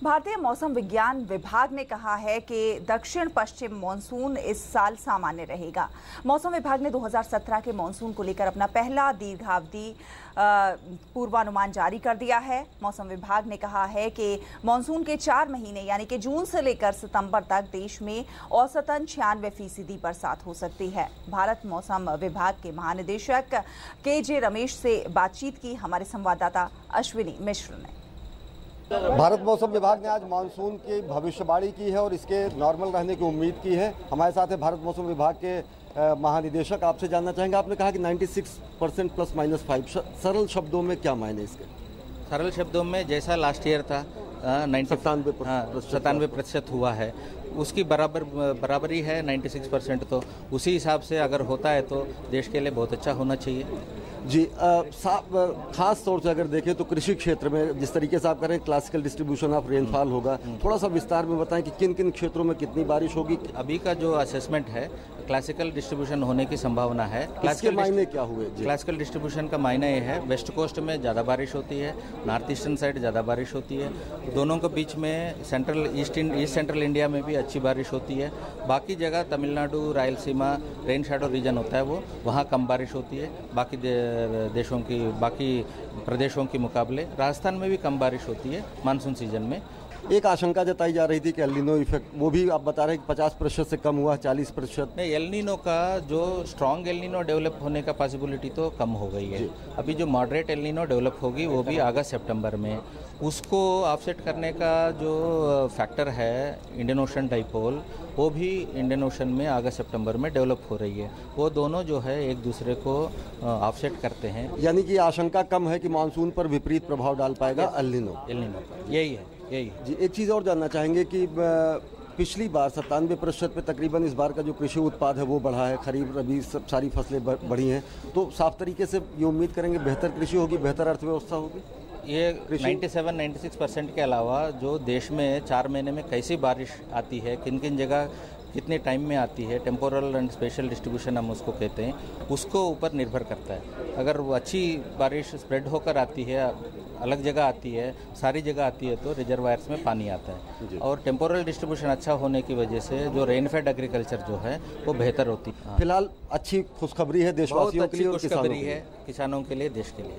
भारतीय मौसम विज्ञान विभाग ने कहा है कि दक्षिण पश्चिम मानसून इस साल सामान्य रहेगा। मौसम विभाग ने 2017 के मानसून को लेकर अपना पहला दीर्घावधि पूर्वानुमान जारी कर दिया है। मौसम विभाग ने कहा है कि मानसून के 4 महीने यानी कि जून से लेकर सितंबर तक देश में औसतन 96% बरसात हो सकती है। भारत मौसम विभाग के महानिदेशक KJ रमेश से बातचीत की हमारे संवाददाता अश्विनी मिश्र ने। भारत मौसम विभाग ने आज मानसून की भविष्यवाणी की है और इसके नॉर्मल रहने की उम्मीद की है। हमारे साथ है भारत मौसम विभाग के महानिदेशक। आपसे जानना चाहेंगे, आपने कहा कि 96% ±5, सरल शब्दों में क्या मायने इसके? सरल शब्दों में जैसा लास्ट ईयर था 97% हुआ है, उसकी बराबरी है 96%। तो उसी हिसाब से अगर होता है तो देश के लिए बहुत अच्छा होना चाहिए जी। खास तौर से अगर देखें तो कृषि क्षेत्र में जिस तरीके से आप करें क्लासिकल डिस्ट्रीब्यूशन ऑफ रेनफॉल होगा, थोड़ा सा विस्तार में बताएं कि किन किन क्षेत्रों में कितनी बारिश होगी। अभी का जो असेसमेंट है क्लासिकल डिस्ट्रीब्यूशन होने की संभावना है। क्लासिकल मायने क्या हुए? क्लासिकल डिस्ट्रीब्यूशन का मायने ये है वेस्ट कोस्ट में ज़्यादा बारिश होती है, नॉर्थ ईस्टर्न साइड ज़्यादा बारिश होती है, दोनों के बीच में ईस्ट सेंट्रल इंडिया में भी अच्छी बारिश होती है। बाकी जगह Tamil Nadu, Rayalaseema rain shadow reason होता है वो, वहाँ कम बारिश होती है। बाकी बाकी प्रदेशों के मुकाबले राजस्थान में भी कम बारिश होती है मानसून सीजन में। एक आशंका जताई जा रही थी कि एल नीनो इफेक्ट, वो भी आप बता रहे हैं कि 50% से कम हुआ, 40%। नहीं, एल नीनो का जो स्ट्रॉन्ग एल नीनो डेवलप होने का पॉसिबिलिटी तो कम हो गई है। अभी जो मॉडरेट एल नीनो डेवलप होगी वो भी अगस्त सितंबर में। उसको ऑफसेट करने का जो फैक्टर है इंडियन ओशन डाइपोल, वो भी इंडियन ओशन में अगस्त सितंबर में डेवलप हो रही है। वो दोनों जो है एक दूसरे को ऑफसेट करते हैं, यानी कि आशंका कम है कि मानसून पर विपरीत प्रभाव डाल पाएगा एल नीनो। यही है जी। एक चीज़ और जानना चाहेंगे कि पिछली बार 97% पे तकरीबन इस बार का जो कृषि उत्पाद है वो बढ़ा है, खरीफ रबी सब सारी फसलें बढ़ी हैं, तो साफ तरीके से ये उम्मीद करेंगे बेहतर कृषि होगी, बेहतर अर्थव्यवस्था होगी। ये 97-96% के अलावा जो देश में 4 महीने में कैसी बारिश आती है, किन किन जगह कितने टाइम में आती है, टेम्पोरल एंड स्पेशल डिस्ट्रीब्यूशन हम उसको कहते हैं, उसको ऊपर निर्भर करता है। अगर वो अच्छी बारिश स्प्रेड होकर आती है, अलग जगह आती है, सारी जगह आती है, तो रिजर्वायर्स में पानी आता है। और टेम्पोरल डिस्ट्रीब्यूशन अच्छा होने की वजह से जो रेनफेड एग्रीकल्चर जो है वो बेहतर होती है। फिलहाल अच्छी खुशखबरी है देशवासियों के लिए और किसानों के लिए, देश के लिए।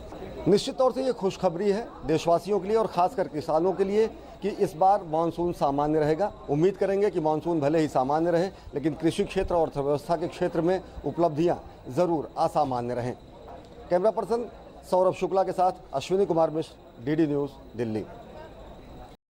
निश्चित तौर से ये खुशखबरी है देशवासियों के लिए और खासकर किसानों के लिए कि इस बार मानसून सामान्य रहेगा। उम्मीद करेंगे कि मानसून भले ही सामान्य रहे, लेकिन कृषि क्षेत्र और अर्थव्यवस्था के क्षेत्र में उपलब्धियां ज़रूर असामान्य रहें। कैमरा पर्सन सौरभ शुक्ला के साथ अश्विनी कुमार मिश्र, DD न्यूज़, दिल्ली।